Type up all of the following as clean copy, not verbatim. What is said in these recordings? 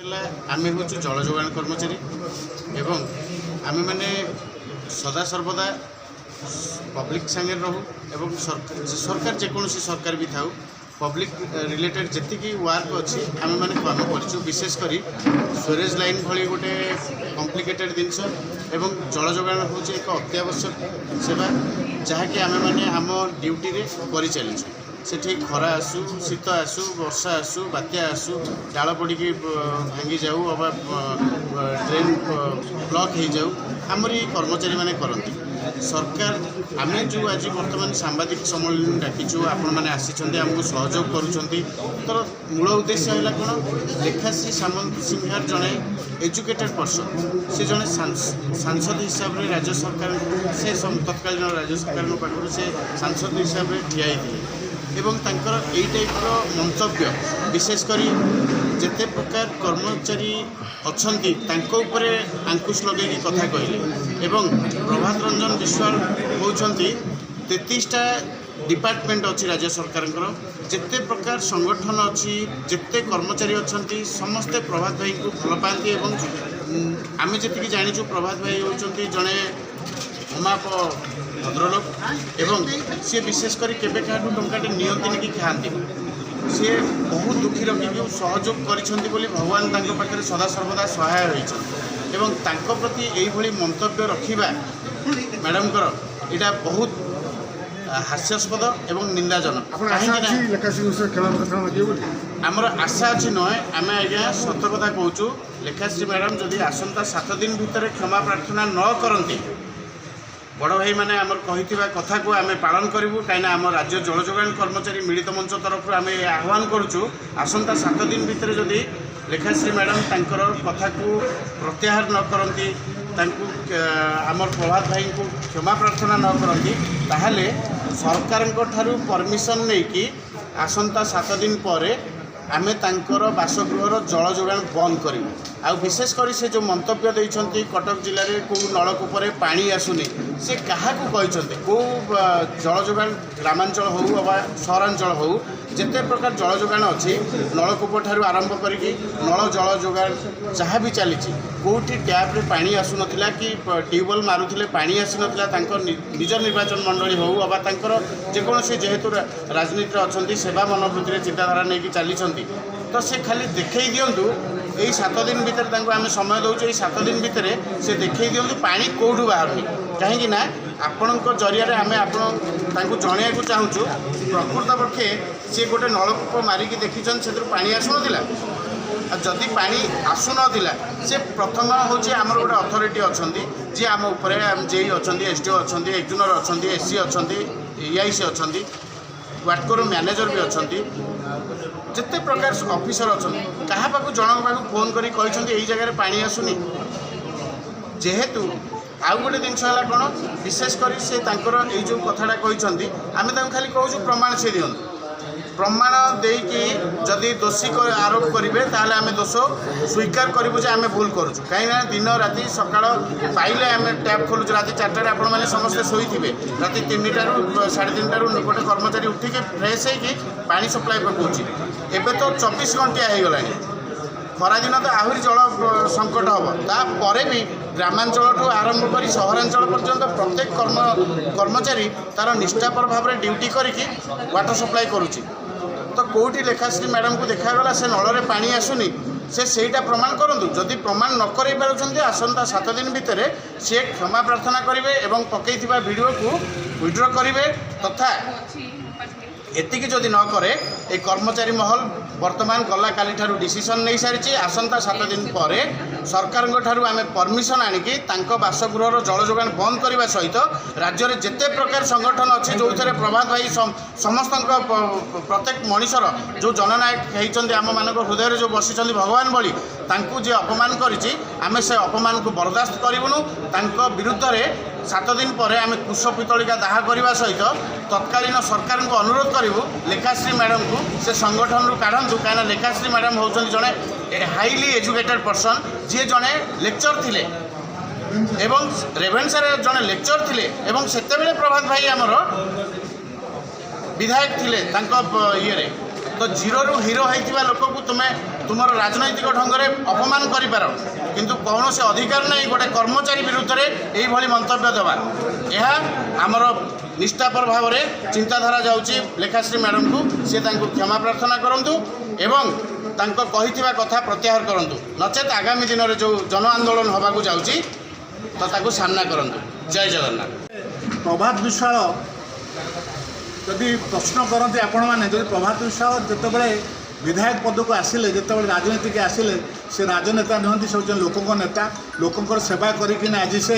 आमे हूँ जल जोगाण कर्मचारी एवं आमे माने सदा सर्वदा पब्लिक सांगे रहू एवं सरकार जेकोसी सरकार भी थाउ पब्लिक रिलेटेड जी वर्क अच्छी आम मैंने कम कर विशेषकर स्वेरेज लाइन भली गोटे कम्प्लिकेटेड जिनस एवं जल जोगाण हूँ एक अत्यावश्यक सेवा जहाँकि आम मैंने आम ड्यूटी रे कर चलीचु सेठी खरा आसू शीत आसू वर्षा आसू बात्या आसू डाल पड़ी भांगी जाऊ अबा ट्रेन ब्लॉक हो जाऊ आमरी कर्मचारी माने करती सरकार आम जो आज बर्तमान सांबादिक सम्मेलन डाकिचु आपण मैंने आसी आमको सहयोग कर मूल उद्देश्य है कौन लेखाश्री सामंत सिंहार जड़े एजुकेटेड पर्सन से जड़े सांसद हिसाब से राज्य सरकार से तत्कालीन राज्य सरकार पाखर से सांसद हिसाब से ठिया एवं तांकर एई टाइप्र मंतव्य विशेषकर जेते प्रकार कर्मचारी अछंती तांको उपरे अंकुश लगे कथा कहले एवं प्रभात रंजन विश्वाल होउछंती 33टा डिपार्टमेंट अच्छी राज्य सरकार जिते प्रकार संगठन अच्छी जिते कर्मचारी अच्छा समस्ते प्रभात भाई को भल पाती एवं आम जी जाचु प्रभात भाई होती जड़े अमाप भद्रलोक एवं सी विशेषकर केवे क्या टंकाटे नियंती कि खाती सी बहुत दुखी रखी सहयोग कर भगवान पाखे सदा सर्वदा सहाय रही एवं तांको प्रति यही मंतव्य रखा मैडम यहाँ बहुत हास्यास्पद एवं निंदाजनक आमर आशा अच्छी नए आम आज्ञा सत कथा कहूँ लेखाश्री मैडम जदि आसंता 7 दिन भितर क्षमा प्रार्थना न करती बड़ भाई मैंने आमर कही कथा को आम पालन करूँ कहीं आम राज्य जल जोगाण कर्मचारी मिलित मंच तरफ आम आह्वान करुचु आसंता 7 दिन भितर जदि लेखाश्री मैडम तांकर कथा को प्रत्याहार न करती आमर प्रभात भाई को क्षमा प्रार्थना न करती ताहले सरकार ठारू परमिशन नहीं कि आसंता 7 दिन पर आम तांकर बासगृहर जल जोगाण बंद करूँ आ विशेषकर से जो मंतव्य देते कटक जिले में कौ नलकूप पानी आसुनी से क्या कहते कौ जल जोगाण ग्रामांचल हो अबा सहरांचल हो जिते प्रकार जल जोगाण अच्छी नलकूप ठारू आरंभ करी नल जल जोगाण जहाँ भी चली कौटी टैप्रे पानी आसु नाला कि ट्यूबवेल मारुले पानी आसी नाला निज निर्वाचन मंडली हो अबा जेकोसी जेहेतु राजनीति अच्छा सेवा मनोवृत्ति चिंताधारा नहीं चली तो से खाली देखई दिंतु यही 7 दिन भितर आम समय दौर 7 दिन भितर से देखई दिंतु पानी कौटू बाहर कहीं आपण जरिया आम आपण जनवाक चाहूँ प्रकृत पक्षे सी गोटे नलकूप मारिकी देखीन से पानी आसुना जदि पानी आसुना से प्रथम हूँ आमर गोटे अथॉरिटी अच्छा जी आम उपर जेई अच्छा एसडीओ अच्छा एक्जुनर अच्छा एससी अच्छा एआईसी अच्छा वाटकोर मैनेजर भी अच्छा जिते प्रकार ऑफिसर अच्छा क्या पाक जन पाक फोन करी यही जगह पानी आसुनी जेहेतु आउ गोटे जिनस है कौन विशेषकर से जो कथाटा कहते आम खाली कहूँ प्रमाण से दिखाँ प्रमाण देकी जदि दोषी आरोप करेंगे ताहले आम दोष स्वीकार करूँ जे आम भूल करुँ कहीं दिन राति सकाळ पाइले आम टैप खोलुँ राति 4टार आपण मैंने समस्ते शोथे राति 3टारू 3:30 गोटे कर्मचारी उठिक फ्रेश होगी पानी सप्लाई पकाउछि एबे तो 24 घंटिया हो गला खरादिन तो आहरी जल संकट हम तापर भी ग्रामांचल आरंभ कर सहरांचल पर्यंत प्रत्येक कर्मचारी तार निष्ठापर भाव में ड्यूटी करके वाटर सप्लाई करुच्ची तो कौटी लेखाश्री मैडम को देखागला से नल में पानी आसुनी सेटा प्रमाण करूँ जदि प्रमाण न कर पार्टी आसंता 7 दिन भितर सी क्षमा प्रार्थना करेंगे और पकई वीडियो को विड्र करेंगे तथा एतिकी जदि न करे ए कर्मचारी महल वर्तमान गला काली ठारू डिसीजन नहीं सारी आसंता 7 दिन पर सरकार ठारू आम परमिशन आनिकी तांको बासगृहर जल जोगाण बंद करने सहित राज्य में जिते प्रकार संगठन अच्छी जो थे प्रभात भाई समस्त प्रत्येक मनीषर जो जननायक होती आम मान हृदय जो बसी भगवान भली तांकु जे अपमान करिछि आमे से अपमान को बर्दाश्त करूँ विरुद्ध में 7 दिन पर आम कुश पितलिका दाह करने सहित तत्कालीन सरकार को अनुरोध करूँ लेखाश्री मैडम को से संगठन रू काढ़ु कहीं लेखाश्री मैडम होती जड़े हाईली एजुकेटेड पर्सन जी जड़े लेक्चर थिले एवं रेभेन्सा जड़े लेक्चर थिले एवं सेतेबेले प्रभात भाई आमर विधायक थिले ये तो जीरो रु हिरो होइतिबा लोक को तुमे तुमर राजनैतिक ढंग से अपमान करिपार किंतु कौन से अधिकार नहीं गोटे कर्मचारी विरुद्ध में यही मंतव्य देवा यह आमर निष्ठापर भाव में चिंताधारा जाऊँगी लेखाश्री मैडम को सी क्षमा प्रार्थना करूँ एवं तांको कहिथिबा कथा प्रत्याहार करंतु नचेत आगामी दिन में जो जन आंदोलन होबाकू जाउची तो ताकू सामना करंतु। जय जगन्नाथ। प्रभात विश्वाल जदि प्रश्न करते आपण मैंने जब प्रभात विश्वाल जितेबाला विधायक पद को आसिले जितेबाला राजनीति के आसिले से राजनेता नुहति से होचन लोकों नेता लोकों सेवा करिकिना आज से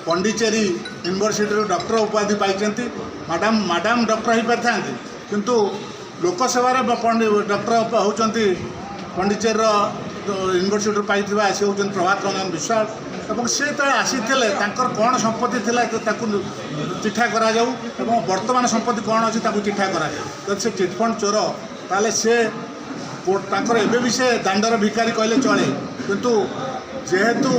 पंडिचेरी यूनिवर्सिटी डॉक्टर उपाधि पाई मैडम डॉक्टर हो पारि था किंतु लोकसेवार डॉक्टर होती पंडिचेरी यूनिवर्सिटी पाई सी होती प्रभात रंजन विश्वाल और सी जो आसी कौन संपत्ति थिला चिठा करा जाऊ एवं वर्तमान संपत्ति कौन अच्छी चिठा करा जब से चिटफंड चोर ताले से एबे भी से दांडर भिकारी कहले चले किंतु जेहेतु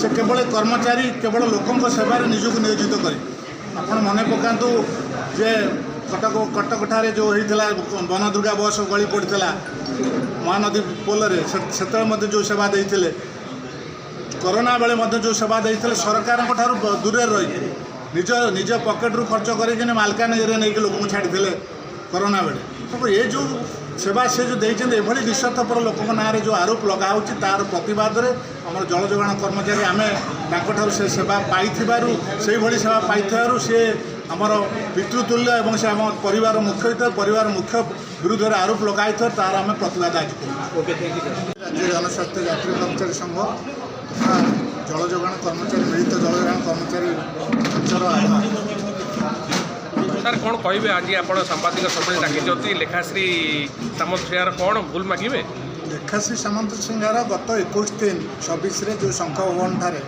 से केवल कर्मचारी केवल लोकों सेवार निजक नियोजित कर आपण मन पकातु जे कटक ठारे जो होता वन दुर्गा बस गली पड़ता महानदी पोल से जो सेवा देते कोरोना बेले जो सेवा देते सरकार दूर रही निज पकेट रू खर्च कर मालकानगिरी नहीं लोक छाड़ी कोरोना बेले तो ये जो सेवा से जो देते निस्वार्थपर लोकों ना जो आरोप लगाऊ तार प्रतिवाद में आम जल जोगाण कर्मचारी आम से सेवा पाई से सेवा पाई सी आमर पितृतुल्य एवं से आम परिवार मुख्य विरुद्ध में आरोप लगाई तार आम प्रतिवाद आज राज्य जनस्वास्थ्य यात्री कर्मचारी संघ तथा जल जोगाण कर्मचारी मिलित जल जोगाण कर्मचारी सर कौन कहे आज आप सांबादिक सम्मेलन डाकी लेखाश्री सामंत सिंहार कौन भूल मागे लेखाश्री सामंत सिंहार गत 21/3/26 जो शंख भवन ठारे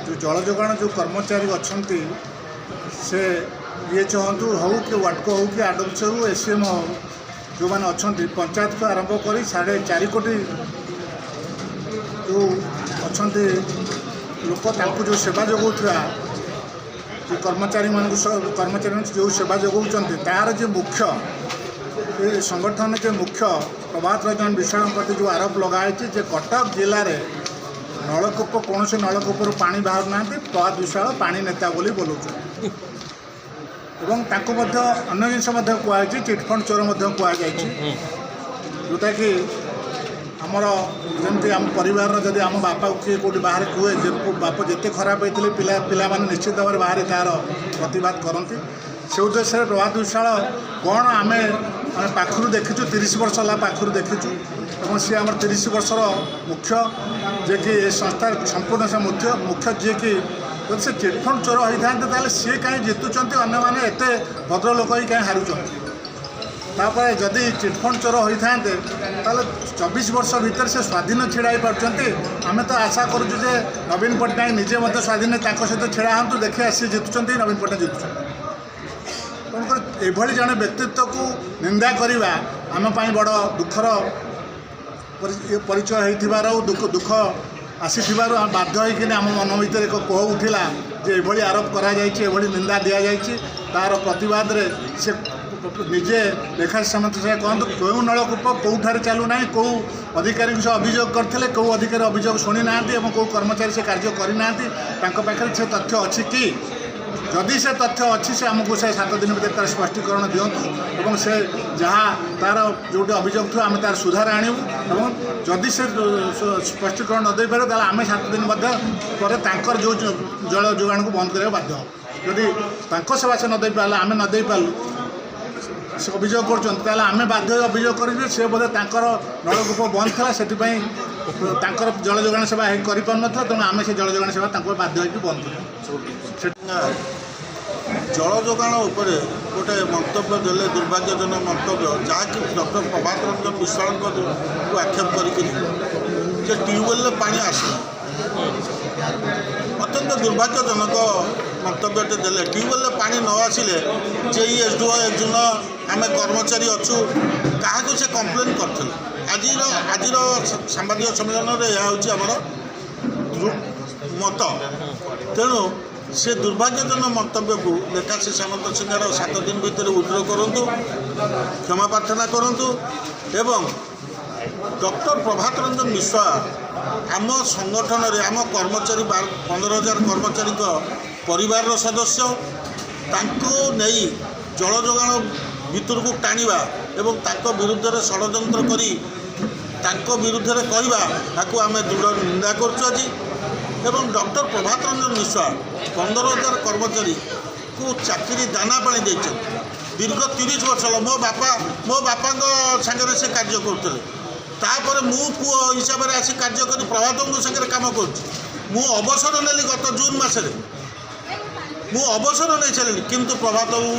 जो जल जोगाण जो कर्मचारी अच्छा से ये चाहतु हो कि वाटको हो कि आडमस हो एसएम हो जो मैंने अच्छा पंचायत को आरंभ कर 4.5 कोटी जो अच्छा लोक जो सेवा जोगाऊा कर्मचारी कर्मचारी जो सेवा जोगाऊँ तार जो मुख्य ये संगठन के मुख्य प्रभात रंजन विश्वाल प्रति जो आरोप लगाई कटक जिले में नलकूप कौन से नलकूपर पानी बाहर ना प्रभात विश्वाल पानी नेता बोली बोलूँ एवं अन्य जिनस कहुई चिटफंड चोर कहुई जोटा कि आमर जमी आम परिवार जदि आम बापा किए कौटी बाहर कहे बाप जिते खराब होते पिला मैंने निश्चित भाव में बाहर तार प्रतिवाद करती से उद्देश्य प्रभात विश्वाल कौन आम पाखु देखीचु 30 वर्ष है पाखु देखीचु और सी आम 30 वर्षर मुख्य जे कि संस्थार संपूर्ण से मुख्य जी कि जब से चिटफंड चोर होता है सी कहीं जितुंट अन्य मैंने एत भद्र लोक ही कहीं हारुंट तापर जदि चिटफंड चोर होता 24 वर्ष भितर से स्वाधीन छिड़ा आम तो आशा करुचु जे नवीन पट्टनायक निजे मत स्वाधीन सहित छिड़ा हाँ देखिए सी जितुंट नवीन पट्टनायक जितुंट तेणुकर एभली जड़े व्यक्तित्व को निंदा करवा आम बड़ दुखर परिचय हो दुख आसी बाध्य होकर आम मन भर एक कोह उठिला जे एभली आरोप करा निंदा दि जाए तार प्रतिवाद रे से निजे लेखाश्री सामंत से कहतु क्यों नलकूप कौठार चलूना कौ अधिकारी से अभियोग करते कौ अधिकारी अभियोग शुणी ना कौ कर्मचारी से कार्य करना पाखे से तथ्य अच्छी कि जदि से तथ्य अच्छी से आमको से 7 दिन भर तार स्पष्टीकरण दिंतु और से जहाँ तार जो अभियोग थो आम तार सुधार आणवु और जदि से स्पष्टीकरण न दे पारे आम 7 दिन पर जो जल जोगाण को बंद करने बाध्य जदि सेवा से नदे पारे आम नदे पालु से अभियोग कर आम बाध्य अभियोग कर से बोधे नलकूप बंद था से जल जोगाण सेवा कर तेणु आम से जल जोगाण सेवा बाध्य हो बंद कर जल जोगाण उपर गोटे मंतव्य देले दुर्भाग्यजनक मंतव्य जहाँकि डॉक्टर प्रभात रंजन विश्वाल को आक्षेप कर ट्यूबवेल पानी आसला अत्यंत दुर्भाग्यजनक मंतव्यटे देले ट्यूबवेल पानी न आसिले जेईएसडीओ एकजन आम कर्मचारी अच्छु क्या से कम्प्लेन करते आज सांबादिक सम्मेलन में यह हूँ आमर मत तेणु से दुर्भाग्यजनक मंतव्य को लेखाश्री सामंत सिंहार 7 दिन भितर उद्र करूँ क्षमा प्रार्थना करूँ एवं डॉक्टर प्रभात रंजन मिश्रा आम संगठन रे आम कर्मचारी 15,000 कर्मचारी परिवार सदस्य तांको नहीं जल जोगाण भितर को टाणिबा एवं तांको विरुद्ध रे षड्यंत्र करी तांको विरुद्ध रे कहवा ताकू आम दृढ़ निंदा करुଛୁ आज एवं डॉक्टर प्रभात रंजन मिश्रा 15,000 कर्मचारी को चाकरी दाना पानी देते दीर्घ 30 वर्ष मो बापा सागर से कार्य करते तापर मु पुओ हिसाब से आसी कार्य कर प्रभात सागर कम कर अवसर नेली गत जून मसरे मु अवसर नहीं सारे किंतु प्रभात बाबू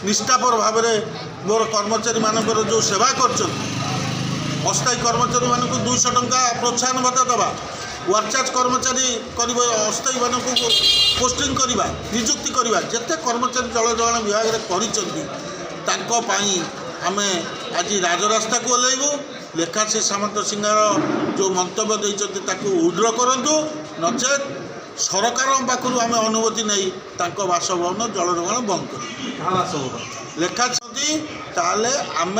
निष्ठापर भाव में मोर कर्मचारी मानकर जो सेवा कर अस्थायी कर्मचारी मानक 200 टंका प्रोत्साहन भत्ता दवा वर्कचार्ज कर्मचारी अस्थायी मानक पोस्टिंग करवा नियुक्ति करवा जिते कर्मचारी जल जोगाण विभाग में आम आज राजरास्ता को ओह्लैबू लेखाश्री सामंत सिंहार जो मंतव्य देते उड्र करूँ नचेत सरकार पाखु आम अनुमति नहीं बासभवन जल जोगाण बंद कर लेखाश्री ताले आम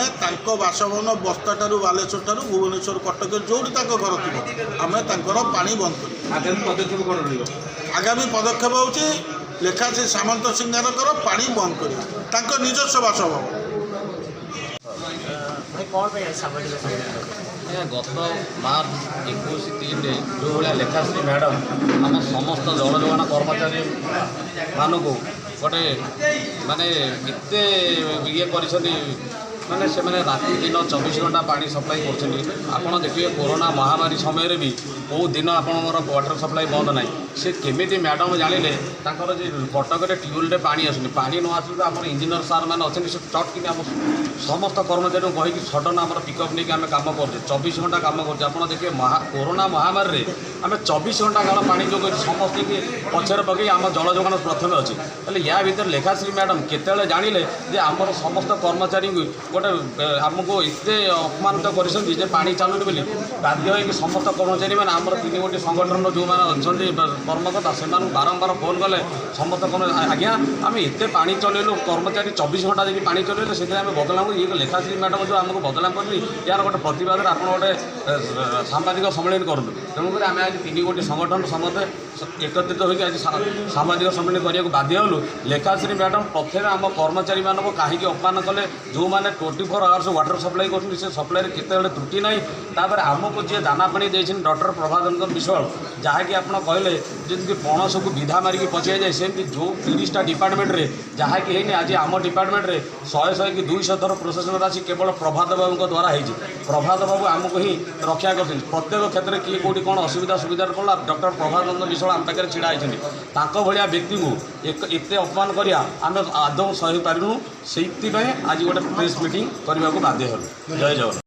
बासभवन बस्ता ठारू बालेश्वर ठारू भुवनेश्वर कटक जो घर थी आम पानी बंद कर आगामी पदक्षेप होची लेखाश्री सामंत सिंहार पानी बंद कर निजस्व बासभवन गत मार्च 21/3 जो भाया लेखाश्री मैडम आम समस्त जल जोगाण कर्मचारी मानक गोटे माने एते ये माने से मैंने राति दिन 24 घंटा पानी सप्लाई कर देखिए कोरोना महामारी समय भी बहुत दिन आपंकर वाटर सप्लाई बंद ना से केमी मैडम जानिले कटक ट्यूबवेल पानी आसुनी पानी न आस आम इंजीनियर सार मैंने अच्छे से चट कि समस्त कर्मचारी कहीकि सडन आम पिकअप नहीं आम कम कर 24 घंटा कम कर देखिए कोरोना महामारी आम 24 घंटा काल पानी जो समस्त की पचर पकई आम जल जोगाण प्रथम अच्छे या भर लेखाश्री मैडम केतले जानिले जे आमर समस्त कर्मचारी गोटे आमको एते अपमानित कर पानी चलुनि बोली बाध्य हो समस्त कर्मचारी मैंने आमर 3 गोटी संगठन जो मैंने अच्छा कर्मकर्ता से बारंबार फोन कले समस्त आज्ञा आम एते पानी चलैलु कर्मचारी 24 घंटा देखिए पानी चलैले से बदलाम ये लेखाश्री मैडम जो आमको बदलाम कर यार गोटे प्रतिवाद आप गोटे सांबादिक सम्मेलन करूँ तेणुक आम आज 3 गोटी संगठन समस्ते एकत्रित होकर आज सांबादिक सम्मेलन करने को बाध्य हलु लेखाश्री मैडम प्रथम आम कर्मचारी मानक कहीं अपमान कले जो मैंने 24 आवर्स वाटर सप्लाई कर सप्लाई केते त्रुटि ना तापर आमको जी दाना पानी देते डॉक्टर प्रभात रंजन विश्वाल जहाँकि आप कहले जमी पणस को विधा मारिकी पचाई जाए सेमती जो 30टा डिपार्टमेंट रे जहाँकि है आज आम डिपार्टमेंट रे 100 कि 200 थर प्रोसेसन राशि केवल प्रभात बाबू द्वारा होती प्रभात बाबू आमको ही रक्षा कर प्रत्येक क्षेत्र में किए कौटी कौन असुविधा सुविधा पड़ा डॉक्टर प्रभात रंजन विश्वाल आम पाखे छिड़ा होती भाया व्यक्ति को एत अपमान करा आम आदौ सही पारूँ से आज गोटे प्रेस मीटिंग करने को बाध्य हलु जय जगन्नाथ।